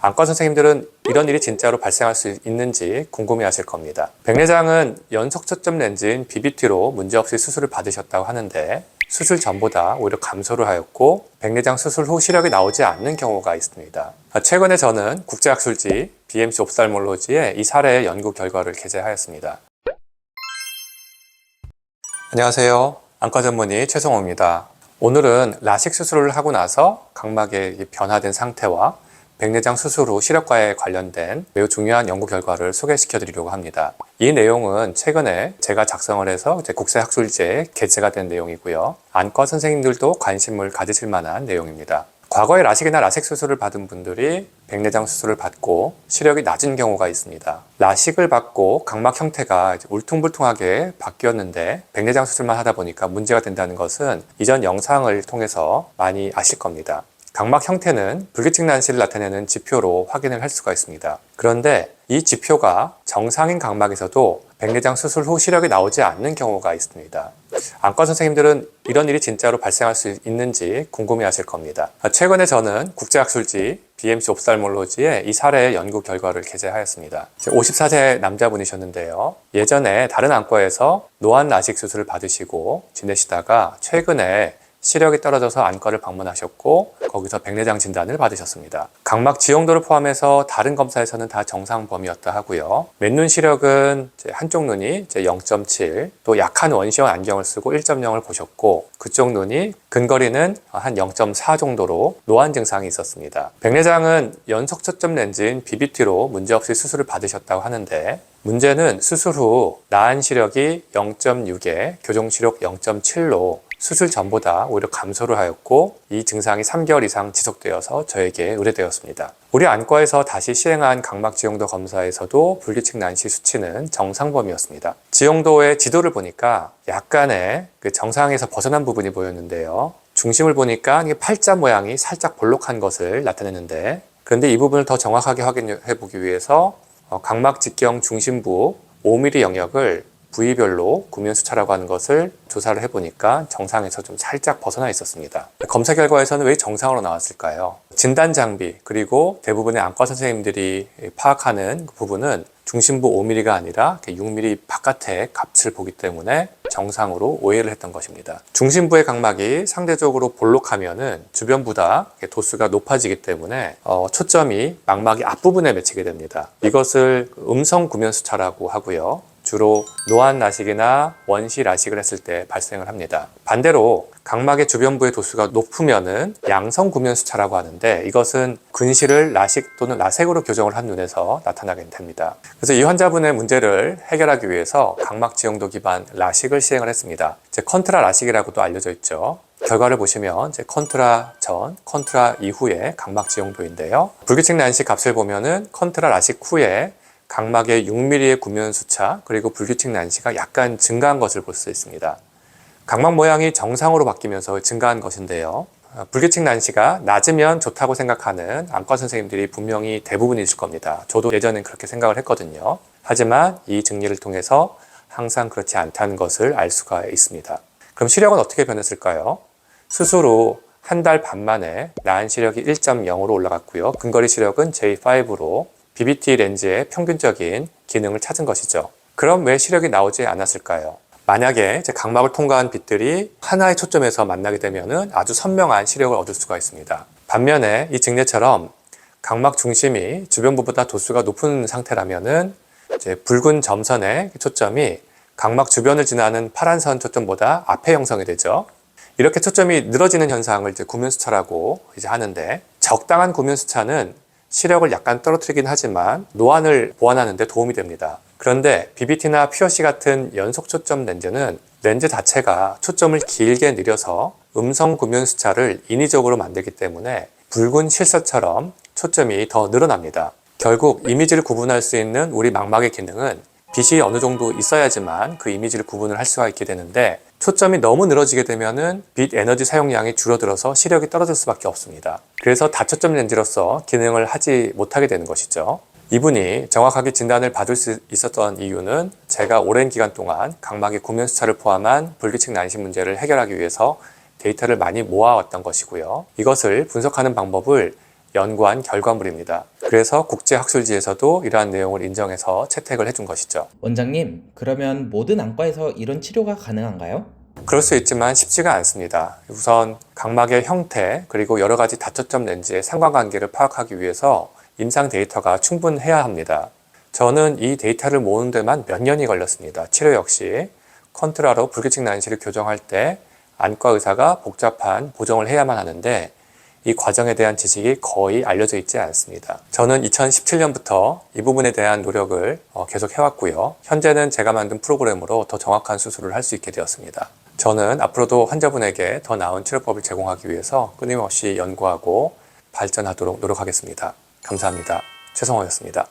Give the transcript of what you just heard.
안과 선생님들은 이런 일이 진짜로 발생할 수 있는지 궁금해하실 겁니다. 백내장은 연속 초점 렌즈인 BBT로 문제없이 수술을 받으셨다고 하는데 수술 전보다 오히려 감소를 하였고 백내장 수술 후 시력이 나오지 않는 경우가 있습니다. 최근에 저는 국제학술지 BMC 옵살몰로지에 이 사례의 연구 결과를 게재하였습니다. 안녕하세요. 안과 전문의 최성호입니다. 오늘은 라식 수술을 하고 나서 각막의 변화된 상태와 백내장 수술 후 시력과에 관련된 매우 중요한 연구 결과를 소개시켜 드리려고 합니다. 이 내용은 최근에 제가 작성을 해서 국제학술지에 게재가 된 내용이고요. 안과 선생님들도 관심을 가지실 만한 내용입니다. 과거에 라식이나 라섹 수술을 받은 분들이 백내장 수술을 받고 시력이 낮은 경우가 있습니다. 라식을 받고 각막 형태가 울퉁불퉁하게 바뀌었는데 백내장 수술만 하다 보니까 문제가 된다는 것은 이전 영상을 통해서 많이 아실 겁니다. 각막 형태는 불규칙 난시를 나타내는 지표로 확인을 할 수가 있습니다. 그런데 이 지표가 정상인 각막에서도 백내장 수술 후 시력이 나오지 않는 경우가 있습니다. 안과 선생님들은 이런 일이 진짜로 발생할 수 있는지 궁금해하실 겁니다. 최근에 저는 국제학술지 BMC 옵살몰로지에 이 사례의 연구 결과를 게재하였습니다. 54세 남자분이셨는데요. 예전에 다른 안과에서 노안 라식 수술을 받으시고 지내시다가 최근에 시력이 떨어져서 안과를 방문하셨고 거기서 백내장 진단을 받으셨습니다. 각막 지형도를 포함해서 다른 검사에서는 다 정상 범위였다 하고요. 맨눈 시력은 한쪽 눈이 0.7, 또 약한 원시형 안경을 쓰고 1.0을 보셨고 그쪽 눈이 근거리는 한 0.4 정도로 노안 증상이 있었습니다. 백내장은 연속 초점 렌즈인 BBT로 문제없이 수술을 받으셨다고 하는데 문제는 수술 후 나은 시력이 0.6에 교정 시력 0.7로 수술 전보다 오히려 감소를 하였고 이 증상이 3개월 이상 지속되어서 저에게 의뢰되었습니다. 우리 안과에서 다시 시행한 각막 지형도 검사에서도 불규칙 난시 수치는 정상 범위였습니다. 지형도의 지도를 보니까 약간의 정상에서 벗어난 부분이 보였는데요. 중심을 보니까 팔자 모양이 살짝 볼록한 것을 나타내는데 그런데 이 부분을 더 정확하게 확인해 보기 위해서 각막 직경 중심부 5mm 영역을 부위별로 구면수차라고 하는 것을 조사를 해보니까 정상에서 좀 살짝 벗어나 있었습니다. 검사 결과에서는 왜 정상으로 나왔을까요? 진단 장비 그리고 대부분의 안과 선생님들이 파악하는 그 부분은 중심부 5mm가 아니라 6mm 바깥의 값을 보기 때문에 정상으로 오해를 했던 것입니다. 중심부의 각막이 상대적으로 볼록하면은 주변보다 도수가 높아지기 때문에 초점이 망막의 앞부분에 맺히게 됩니다. 이것을 음성 구면수차라고 하고요. 주로 노안 라식이나 원시 라식을 했을 때 발생을 합니다. 반대로 각막의 주변부의 도수가 높으면은 양성 구면수차라고 하는데 이것은 근시를 라식 또는 라섹으로 교정을 한 눈에서 나타나게 됩니다. 그래서 이 환자분의 문제를 해결하기 위해서 각막 지형도 기반 라식을 시행을 했습니다. 컨트라 라식이라고도 알려져 있죠. 결과를 보시면 컨트라 전, 컨트라 이후의 각막 지형도인데요. 불규칙 난시 값을 보면은 컨트라 라식 후에 각막의 6mm의 구면수차 그리고 불규칙 난시가 약간 증가한 것을 볼 수 있습니다. 각막 모양이 정상으로 바뀌면서 증가한 것인데요. 불규칙 난시가 낮으면 좋다고 생각하는 안과 선생님들이 분명히 대부분이실 겁니다. 저도 예전엔 그렇게 생각을 했거든요. 하지만 이 증리를 통해서 항상 그렇지 않다는 것을 알 수가 있습니다. 그럼 시력은 어떻게 변했을까요? 수술 후 한 달 반 만에 나은 시력이 1.0으로 올라갔고요. 근거리 시력은 J5로 BBT 렌즈의 평균적인 기능을 찾은 것이죠. 그럼 왜 시력이 나오지 않았을까요? 만약에 각막을 통과한 빛들이 하나의 초점에서 만나게 되면 아주 선명한 시력을 얻을 수가 있습니다. 반면에 이 증례처럼 각막 중심이 주변부보다 도수가 높은 상태라면 붉은 점선의 초점이 각막 주변을 지나는 파란 선 초점보다 앞에 형성이 되죠. 이렇게 초점이 늘어지는 현상을 구면수차라고 하는데 적당한 구면수차는 시력을 약간 떨어뜨리긴 하지만 노안을 보완하는 데 도움이 됩니다. 그런데 BBT나 POC 같은 연속 초점 렌즈는 렌즈 자체가 초점을 길게 늘려서 음성 구면수차를 인위적으로 만들기 때문에 붉은 실사처럼 초점이 더 늘어납니다. 결국 이미지를 구분할 수 있는 우리 망막의 기능은 빛이 어느 정도 있어야지만 그 이미지를 구분을 할 수가 있게 되는데 초점이 너무 늘어지게 되면은 빛 에너지 사용량이 줄어들어서 시력이 떨어질 수밖에 없습니다. 그래서 다초점 렌즈로서 기능을 하지 못하게 되는 것이죠. 이분이 정확하게 진단을 받을 수 있었던 이유는 제가 오랜 기간 동안 각막의 구면수차를 포함한 불규칙 난시 문제를 해결하기 위해서 데이터를 많이 모아왔던 것이고요. 이것을 분석하는 방법을 연구한 결과물입니다. 그래서 국제학술지에서도 이러한 내용을 인정해서 채택을 해준 것이죠. 원장님, 그러면 모든 안과에서 이런 치료가 가능한가요? 그럴 수 있지만 쉽지가 않습니다. 우선 각막의 형태 그리고 여러 가지 다초점 렌즈의 상관관계를 파악하기 위해서 임상 데이터가 충분해야 합니다. 저는 이 데이터를 모으는 데만 몇 년이 걸렸습니다. 치료 역시 컨트라로 불규칙 난시를 교정할 때 안과 의사가 복잡한 보정을 해야만 하는데 이 과정에 대한 지식이 거의 알려져 있지 않습니다. 저는 2017년부터 이 부분에 대한 노력을 계속 해왔고요. 현재는 제가 만든 프로그램으로 더 정확한 수술을 할 수 있게 되었습니다. 저는 앞으로도 환자분에게 더 나은 치료법을 제공하기 위해서 끊임없이 연구하고 발전하도록 노력하겠습니다. 감사합니다. 최성호였습니다.